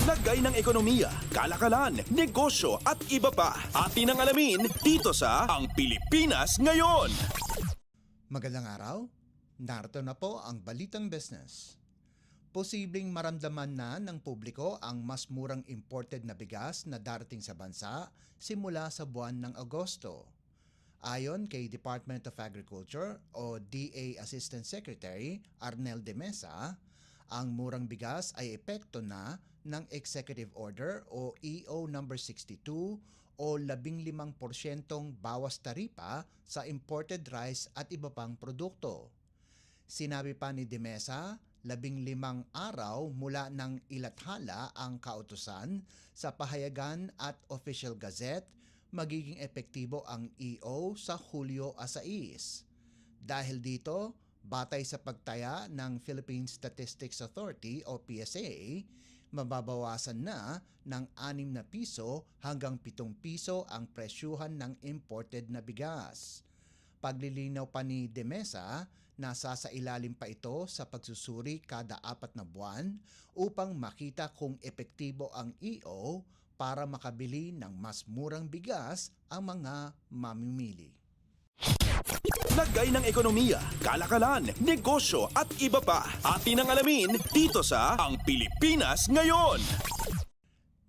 Lagay ng ekonomiya, kalakalan, negosyo at iba pa. Atin ang alamin dito sa Ang Pilipinas Ngayon. Magandang araw, narito na po ang Balitang Business. Posibleng maramdaman na ng publiko ang mas murang imported na bigas na darating sa bansa simula sa buwan ng Agosto. Ayon kay Department of Agriculture o DA Assistant Secretary Arnel de Mesa, ang murang bigas ay epekto na ng Executive Order o EO number 62 o 15% bawas taripa sa imported rice at iba pang produkto. Sinabi pa ni de Mesa, 15 araw mula nang ilathala ang kautusan sa pahayagan at Official Gazette, magiging epektibo ang EO sa Hulyo 6. Dahil dito, batay sa pagtaya ng Philippine Statistics Authority o PSA, mababawasan na ng 6 na piso hanggang 7 piso ang presyuhan ng imported na bigas. Paglilinaw pa ni de Mesa, nasa sa ilalim pa ito sa pagsusuri kada 4 na buwan upang makita kung epektibo ang EO para makabili ng mas murang bigas ang mga mamimili. Lagay ng ekonomiya, kalakalan, negosyo at iba pa. Atin ang alamin dito sa Ang Pilipinas Ngayon.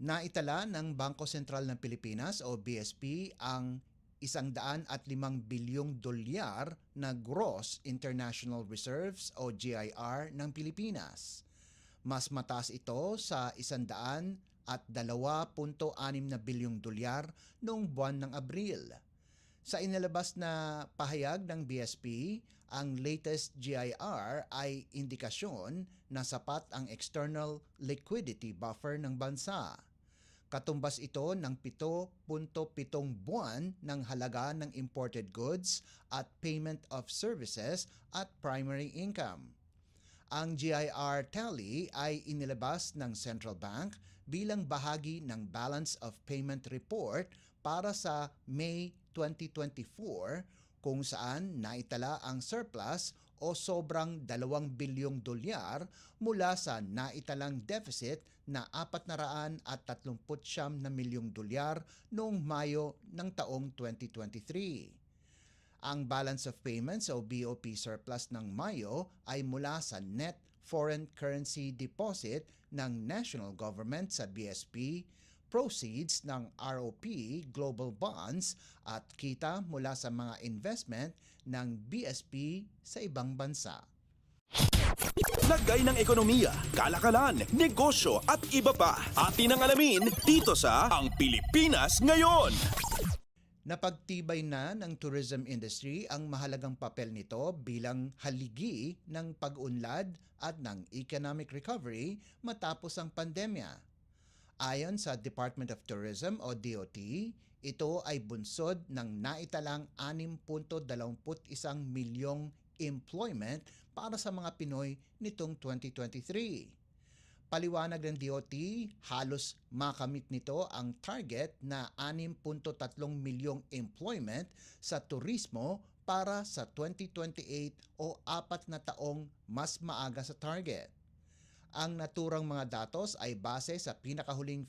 Naitala ng Bangko Sentral ng Pilipinas o BSP ang 105 bilyong dolyar na Gross International Reserves o GIR ng Pilipinas. Mas mataas ito sa 102.6 na bilyong dolyar noong buwan ng Abril. Sa inilabas na pahayag ng BSP, ang latest GIR ay indikasyon na sapat ang external liquidity buffer ng bansa. Katumbas ito ng 7.7 buwan ng halaga ng imported goods at payment of services at primary income. Ang GIR tally ay inilabas ng Central Bank bilang bahagi ng Balance of Payment Report para sa May 2024 kung saan naitala ang surplus o sobrang 2 bilyong dolyar mula sa naitalang deficit na 439 na milyong dolyar noong Mayo ng taong 2023. Ang Balance of Payments o BOP surplus ng Mayo ay mula sa net foreign currency deposit ng national government sa BSP, proceeds ng ROP Global Bonds at kita mula sa mga investment ng BSP sa ibang bansa. Lagay ng ekonomiya, kalakalan, negosyo at iba pa. Atin ang alamin dito sa Ang Pilipinas Ngayon. Napagtibay na ng tourism industry ang mahalagang papel nito bilang haligi ng pag-unlad at ng economic recovery matapos ang pandemya. Ayon sa Department of Tourism o DOT, ito ay bunsod ng naitalang 6.21 milyong employment para sa mga Pinoy nitong 2023. Paliwanag ng DOT, halos makamit nito ang target na 6.3 milyong employment sa turismo para sa 2028 o 4 na taong mas maaga sa target. Ang naturang mga datos ay base sa pinakahuling